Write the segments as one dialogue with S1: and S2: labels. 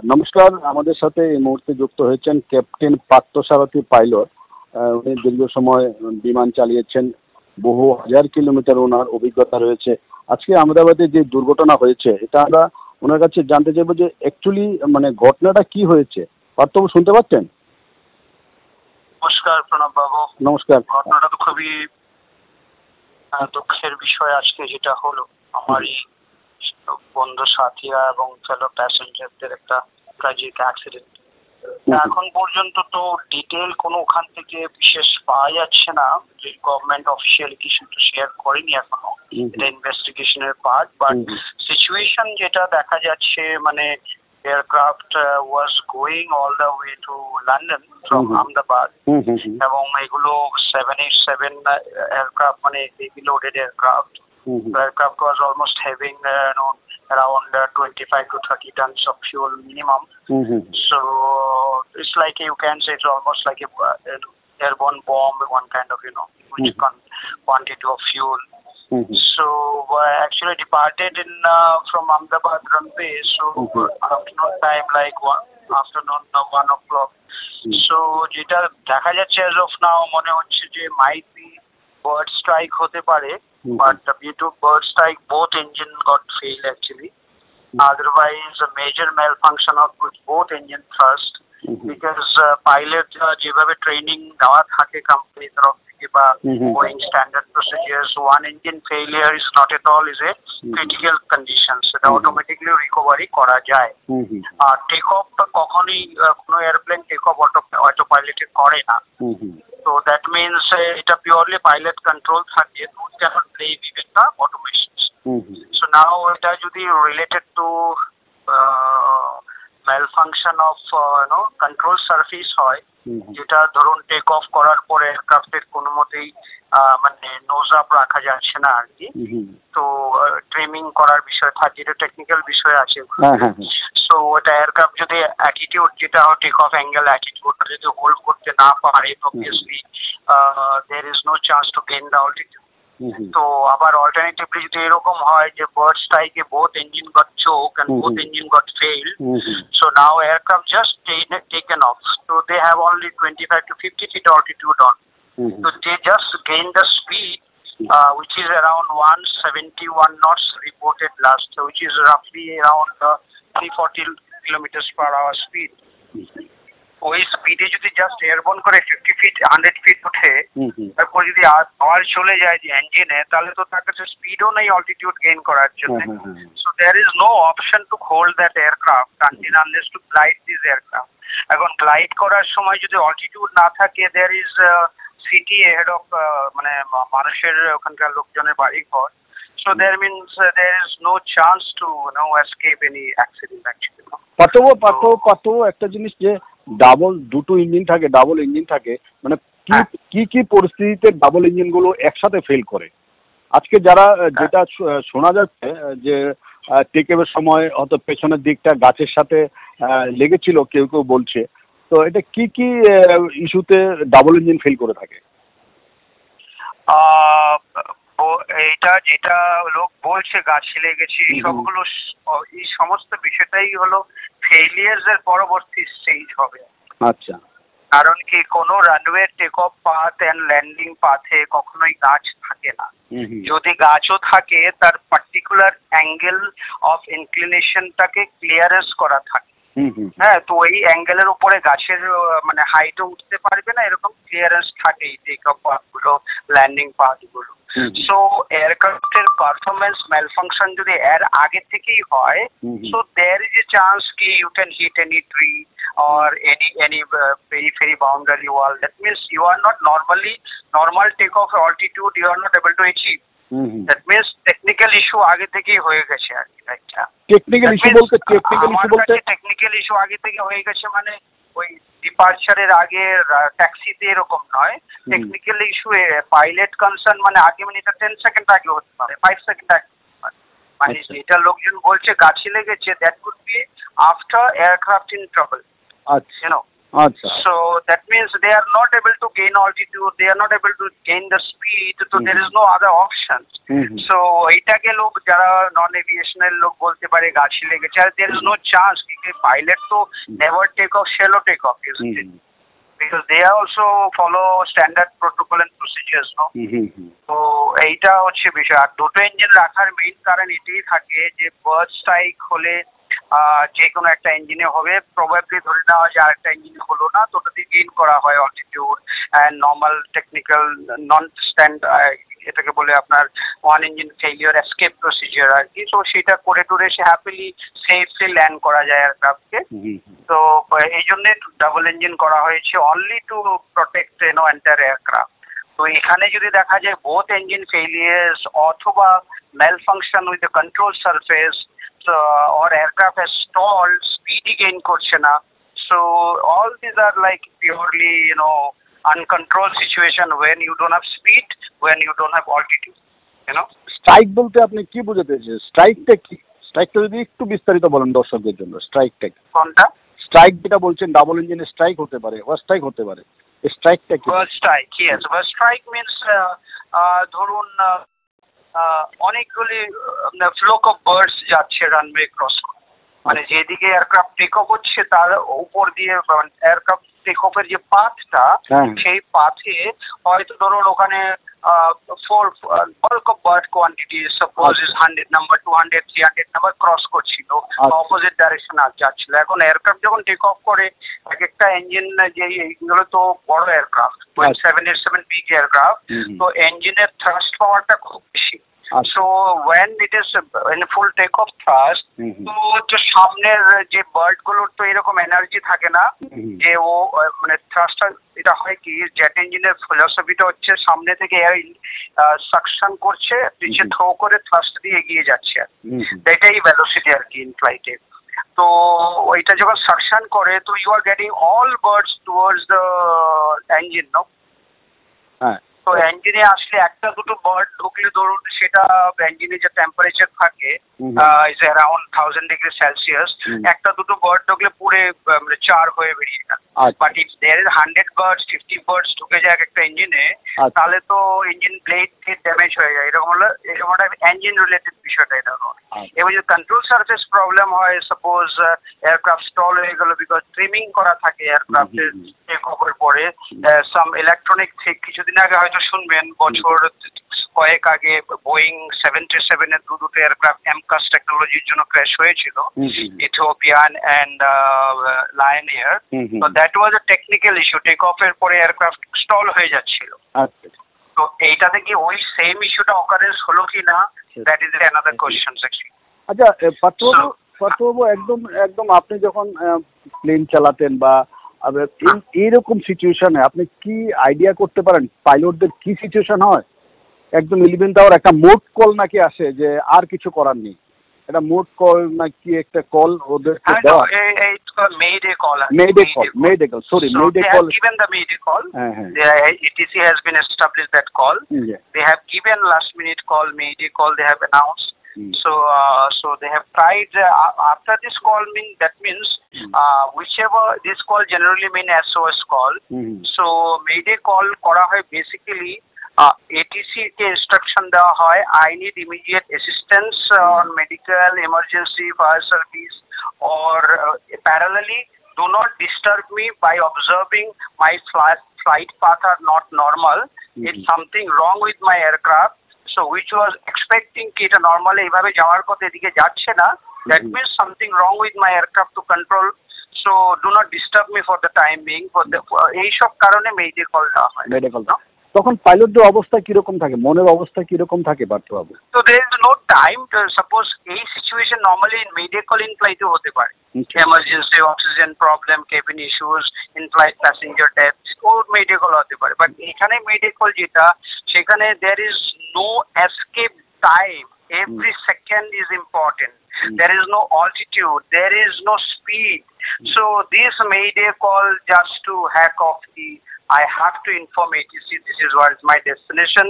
S1: নমস্কার, আমাদের সাথে এই মুহূর্তে যুক্ত হয়েছেন ক্যাপ্টেন পার্থসারথী পাইলট। উনি দীর্ঘ সময় বিমান চালিয়েছেন, বহু হাজার কিলোমিটার ওনার অভিজ্ঞতা রয়েছে। আজকে আহমেদাবাদে যে দুর্ঘটনা হয়েছে, এটা আমরা ওনার কাছে জানতে চাইবো যে অ্যাকচুয়ালি মানে ঘটনাটা কি হয়েছে। পার্থবাবু শুনতে পাচ্ছেন?
S2: নমস্কার প্রণব বাবু।
S1: নমস্কার।
S2: ঘটনাটা তো খুবই দুঃখের বিষয়। আজকে যেটা হলো, আমারই বন্ধু সাথীরা এবং ফেলো প্যাসেঞ্জারদের একটা ট্র্যাজিক অ্যাক্সিডেন্ট। এখন পর্যন্ত তো ডিটেল কোনো ওখান থেকে বিশেষ পাওয়া যাচ্ছে না, যে গভর্নমেন্ট অফিসিয়ালি কিছু তো শেয়ার করেনি এখনো, এটা ইনভেস্টিগেশনের পার্ট। বাট সিচুয়েশন যেটা দেখা যাচ্ছে, মানে aircraft was going all the way to London from Ahmedabad, এবং এগুলো 787 এয়ারক্রাফট, মানে heavy loaded aircraft. The aircraft was almost having around 25 to 30 tons of fuel minimum. So it's like, you can say it's almost like a airborne bomb, one kind of huge quantity of fuel. So actually departed in from Ahmedabad runway, so afternoon time, like afternoon 1 o'clock. So যেটা দেখা যাচ্ছে as of now, মনে হচ্ছে যে might be bird strike হতে পারে, but due to bird strike both engine got failed actually. Otherwise a major malfunction of both engine thrust, because pilot যেভাবে training দেওয়া থাকে কোম্পানি তরফ থেকে বা Boeing standard procedures, one engine failure is not at all is a critical condition, সেটা automatically recovery করা যায়। আর take off কখনই কোনো এয়ারপ্লেন টেক অফ অটো পাইলটে করে না, তো দ্যাট মিনস এটা পিওরলি পাইলট কন্ট্রোল থাকে, cannot blame even the automation. So now এটা যদি related to malfunction of control surface হয়, যেটা ধরুন টেক অফ করার পরে এয়ারক্রাফটের কোনো মতেই মানে নোজ আপ রাখা যাচ্ছে না আর কি, তো ট্রিমিং করার বিষয় থাকে, এটা টেকনিক্যাল বিষয় আছে। সো ওটা এয়ারক্রাফট যদি অ্যাটিটিউড যেটা টেক অফ অ্যাঙ্গেল অ্যাটিটিউডটা যদি হোল্ড করতে না পারে, obviously there is no chance to gain the altitude. তো আবার অল্টারনেটিভলি যদি এরকম হয় যে বার্ড স্ট্রাইকে both engine got choke and both engine got failed, so now aircraft just taken off, so they have only 25 to 50 feet altitude on, so they just gain the speed which is around 171 knots reported last, which is roughly around 340 kilometers per hour speed. ওই স্পিডে যদি just airborne করে 50 fit 100 fit উঠে, তারপর যদি পাওয়ার চলে যায় যে ইঞ্জিনে, তাহলে তো তার কাছে স্পিডও নেই অল্টিটিউড গেইন করার জন্য। So there is no option to hold that aircraft until unless to glide this aircraft. এখন গ্লাইড করার সময় যদি অল্টিটিউড না থাকে, there is city head of মানে মানুষের ওখানকার লোকজনের বাড়ি ঘর, so there means there is no chance to escape any accident actually.
S1: Partha একটা জিনিস, যে দুটো ইঞ্জিন থাকে, ডাবল ইঞ্জিন থাকে, মানে কি পরিস্থিতিতে ডাবল ইঞ্জিন গুলো একসাথে ফেল করে? আজকে যারা যেটা শোনা যাচ্ছে যে টেকঅফের সময় হয়তো পেছনের দিকটা গাছের সাথে লেগেছিল, কেউ কেউ বলছে। তো এটা কি ইস্যুতে ডাবল ইঞ্জিন ফেল করে থাকে?
S2: এইটা যেটা লোক বলছে গাছে লেগেছে, সবগুলো এই সমস্ত বিষয়টাই হলো ফেলিয়ার্স এর পরবর্তী স্টেজ হবে।
S1: আচ্ছা।
S2: কারণ কি, কোনো runway take off path and landing পাথে কখনোই গাছ থাকে না। যদি গাছও থাকে, তার পার্টিকুলার অ্যাঙ্গেল অফ ইনক্লিনেশনটাকে ক্লিয়ারেন্স করা থাকে। হ্যাঁ, তো এই অ্যাঙ্গেলের উপরে গাছের মানে হাইটও উঠতে পারবে না, এরকম ক্লিয়ারেন্স থাকে টেক অফ পাথ গুলো, ল্যান্ডিং পাথ গুলো। সো এয়ারক্রাফটের পারফরমেন্স ম্যালফাংশন যদি এর আগে থেকেই হয়, so there is a chance কি you can hit any tree or any periphery boundary wall. That means you are not normal takeoff altitude you are not able to achieve. That means technical issue আগে থেকেই হয়ে গেছে আর কি।
S1: Technical
S2: issue আগে থেকে হয়ে গেছে, মানে ওই ডিপার্চারের আগে ট্যাক্সিতে এরকম নয়। টেকনিক্যাল ইস্যু পাইলট কনসার্ন মানে আগে, মানে এটা 10 সেকেন্ড আগে হতে পারে, 5 সেকেন্ড আগে হতে পারে। মানে এটা লোকজন বলছে গাছে লেগেছে, that could be after aircraft in trouble.
S1: আচ্ছা। আচ্ছা।
S2: So that means they are not able to gain altitude, they are not able to gain the speed, so there is no other option. So এটাকে লোক যারা নন এভিয়েশনের লোক বলতে পারে গাছি লেগেছে, আর there is no chance কি পাইলট তো never take off shallow take off, isn't it? Because they also follow standard protocol and procedures, no? তো এইটা হচ্ছে বিষয়। আর দুটো ইঞ্জিন রাখার মেইন কারণ এটাই থাকে যে বার্ড স্ট্রাইক হলে যে কোনো একটা ইঞ্জিনে হবে, প্রবাবলি ধরে নেওয়া যায় আরেকটা ইঞ্জিনে হলো না, তো ওটাতে গেইন করা হয় altitude and normal technical non stand, এটাকে বলে আপনার one engine failure escape procedure আর কি। তো সেটা করে টুরে সে হ্যাপিলি সেফলি ল্যান্ড করা যায় এয়ারক্রাফটকে। তো এই জন্য ডাবল ইঞ্জিন করা হয়েছে only to protect entire aircraft. তো এখানে যদি দেখা যায় বোথ ইঞ্জিন ফেলিয়ার্স অথবা malfunction with the control surface, or aircraft has stalled, speedy gain করছে না, so all these are like purely uncontrolled situation when you don't have speed, when you don't have altitude,
S1: strike বলতে আপনি কি বুঝাতে চাইছেন? স্ট্রাইকটা কি? স্ট্রাইকটা যদি একটু বিস্তারিত বলেন দর্শকদের জন্য। স্ট্রাইকটা
S2: কোনটা?
S1: স্ট্রাইক যেটা বলছেন ডাবল ইঞ্জিনে স্ট্রাইক হতে পারে, ওভার স্ট্রাইক হতে পারে, স্ট্রাইকটা কি?
S2: Bird strike, yes, bird strike means ধরুন অনেকগুলি ফ্লোক অফ বার্ডস যাচ্ছে রানওয়ে ক্রস করে, মানে যেদিকে এয়ারক্রাফট টেক অফ হচ্ছে তার উপর দিয়ে এয়ারক্রাফট টেক অফের যে পাথটা, সেই পাথে হয়তো ধরুন ওখানে bulk of bird quantity suppose is 100 number 200 300 number cross করছিল, অপোজিট ডাইরেকশন যাচ্ছিল। এখন এয়ারক্রাফট যখন টেক অফ করে এক একটা ইঞ্জিন, যে এইগুলো তো বড় এয়ারক্রাফট, 787 বিগ এয়ারক্রাফট, তো ইঞ্জিনের থ্রাস্ট পাওয়ারটা খুব বেশি। So when it is in full take off thrust, তো সামনের যে বার্ড গুলোর তো এরকম এনার্জি থাকে না যে ও মানে থ্রাস্ট, এটা হয় কি জেট ইঞ্জিনের ফিলোসফিটা হচ্ছে সামনে থেকে এয়ার সাকশন করছে, নিচে থ্রো করে থ্রাস্ট দিয়ে এগিয়ে যাচ্ছে, এটাই ভেলোসিটি আর কি ইন ফ্লাইটে। তো ওইটা যখন সাকশন করে তো you are getting all birds towards the engine, no? তো ইঞ্জিনে আসলে একটা দুটো বার্ড ঢুকলে ধরুন সেটা ইঞ্জিনে যে টেম্পারেচার থাকে ইজ অ্যারাউন্ড 1000 ডিগ্রি সেলসিয়াস, একটা দুটো বার্ড ঢুকলে পুরো চার হয়ে বেরিয়ে গেল। But if there is 100 birds 50 birds ঢুকে যায় একটা ইঞ্জিনে, তাহলে তো ইঞ্জিন ব্লেড ড্যামেজ হয়ে যায়। এরকম একটা ইঞ্জিন রিলেটেড বিষয়টা এটা নয়। এবার যদি কন্ট্রোল সার্ফেস প্রবলেম হয়, সাপোজ এয়ারক্রাফট স্টল হয়ে গেল বিকজ ট্রিমিং করা থাকে এয়ারক্রাফটের টেক অফের পরে, সাম ইলেকট্রনিক ঠিক কিছুদিন আগে হয়তো শুনবেন, বছর কয়েক আগে বোয়িং 737 এর দুটো এয়ারক্রাফট এমকাস টেকনোলজির জন্য ক্র্যাশ হয়েছিল, ইথিওপিয়ান এন্ড লায়ন এয়ার। তো that was a technical issue, take অফের পরে এয়ারক্রাফট স্টল হয়ে যাচ্ছিল। তো এইটাতে কি ওই সেম ইস্যুটা অকারেন্স হলো কি না, that is another question actually.
S1: আচ্ছা পার্থবাবু, একদম আপনি যখন প্লেন চালাতেন বা এইরকম সিচুয়েশনে আপনি কি আইডিয়া করতে পারেন পাইলটদের কি সিচুয়েশন হয়? একদম 11th আওয়ার একটা মোড কল নাকি আসে যে আর কিছু করার নেই, এটা মোড কল নাকি একটা কল ওদের দেওয়া?
S2: Mayday call.
S1: Sorry,
S2: so
S1: Mayday
S2: they
S1: call.
S2: Have given the Mayday call. ATC has been established that call. They have given last minute call, Mayday call. They have announced. So they have tried after this call. That means whichever this call generally mean SOS call. So Mayday call kora hoy basically. ATC K instruction দেওয়া হয়, I need immediate assistance on medical emergency fire service, or parallelly do not disturb me by observing my flight path are not normal. It's something wrong with my aircraft, so which was expecting ki eta normally এইভাবে যাওয়ার পথে এদিকে যাচ্ছে না, that means something wrong with my aircraft to control, so do not disturb me for the time being. For the এই সব কারণে Mayday call দেওয়া হয়।
S1: Mayday call তখন পাইলটদের অবস্থা কিরকম থাকে, মনের অবস্থা কিরকম থাকে পার্থবাবু?
S2: তো there is no time to suppose এই situation normally in Mayday call in ফ্লাইটে হতে পারে, emergency oxygen problem, cabin issues, in flight passenger death, ও Mayday call হতে পারে। বাট এখানে Mayday call যেটা, সেখানে there is no escape time, every second is important, there is no altitude, there is no speed, so this Mayday call just to hack off the I have to inform ATC this is what is my destination,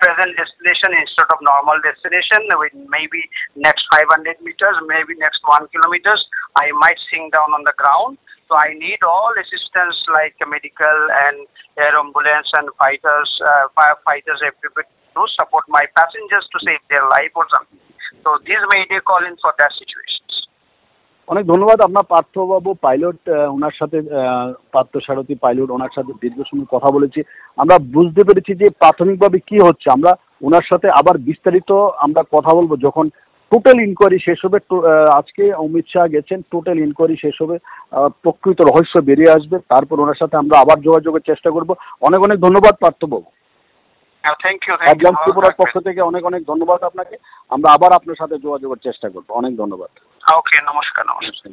S2: present destination instead of normal destination. With maybe next 500 meters, maybe next 1 kilometers, I might sink down on the ground. So I need all assistance like medical and air ambulance and fighters, firefighters, everybody to support my passengers to save their life or something. So this may they call in for that situations.
S1: অনেক ধন্যবাদ আপনার পার্থবাবু pilot, ওনার সাথে পার্থ সারথী pilot, ওনার সাথে দীর্ঘ সময় কথা বলেছি। আমরা বুঝতে পেরেছি যে প্রাথমিকভাবে কি হচ্ছে। আমরা ওনার সাথে আবার বিস্তারিত আমরা কথা বলবো যখন টোটাল ইনকোয়ারি শেষ হবে। আজকে অমিত শাহ গেছেন, টোটাল ইনকোয়ারি শেষ হবে, প্রকৃত রহস্য বেরিয়ে আসবে, তারপর ওনার সাথে আমরা আবার যোগাযোগের চেষ্টা করব। অনেক অনেক ধন্যবাদ পার্থবাবু।
S2: Thank you.
S1: অ্যাডভান্স ত্রিপুরার পক্ষ থেকে অনেক অনেক ধন্যবাদ আপনাকে। আমরা আবার আপনার সাথে যোগাযোগের চেষ্টা করব। অনেক ধন্যবাদ।
S2: ওকে, নমস্কার।